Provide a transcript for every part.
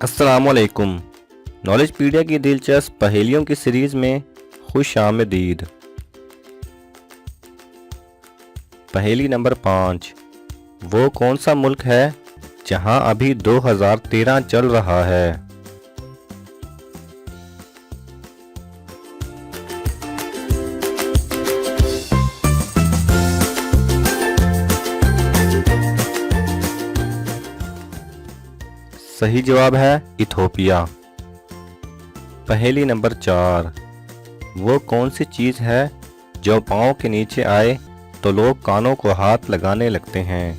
अस्सलामुअलैकुम। नॉलेजपीडिया की दिलचस्प पहेलियों की सीरीज़ में खुश आमदीद। पहेली नंबर 5। वो कौन सा मुल्क है जहां अभी 2013 चल रहा है? सही जवाब है इथोपिया। पहेली नंबर 4। वो कौन सी चीज़ है जो पाँव के नीचे आए तो लोग कानों को हाथ लगाने लगते हैं?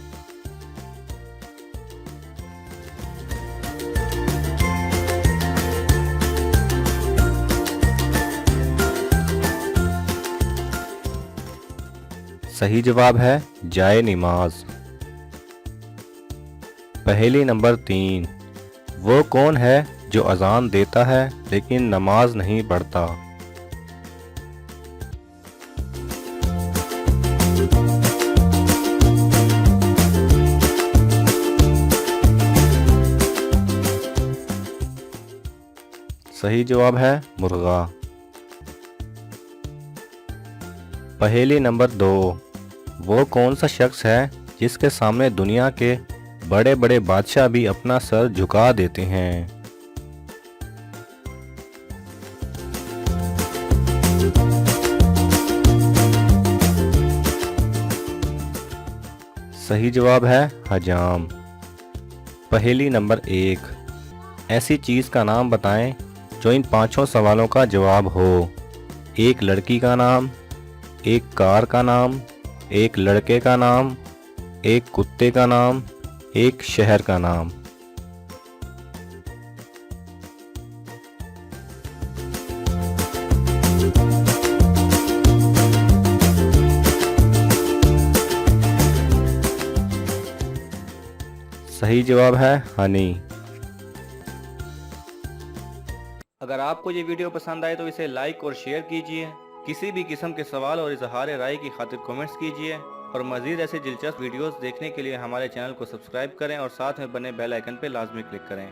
सही जवाब है जाए नमाज। पहेली नंबर 3। वो कौन है जो अजान देता है लेकिन नमाज नहीं पढ़ता? सही जवाब है मुर्गा। पहेली नंबर 2। वो कौन सा शख्स है जिसके सामने दुनिया के बड़े बड़े बादशाह भी अपना सर झुका देते हैं? सही जवाब है हजाम। पहेली नंबर 1। ऐसी चीज़ का नाम बताएं जो इन पांचों सवालों का जवाब हो। एक लड़की का नाम, एक कार का नाम, एक लड़के का नाम, एक कुत्ते का नाम, एक शहर का नाम। सही जवाब है हनी। अगर आपको ये वीडियो पसंद आए तो इसे लाइक और शेयर कीजिए। किसी भी किस्म के सवाल और इजहार राय की खातिर कमेंट्स कीजिए और मज़ीद ऐसे दिलचस्प वीडियोस देखने के लिए हमारे चैनल को सब्सक्राइब करें और साथ में बने बेल आइकन पर लाजमी क्लिक करें।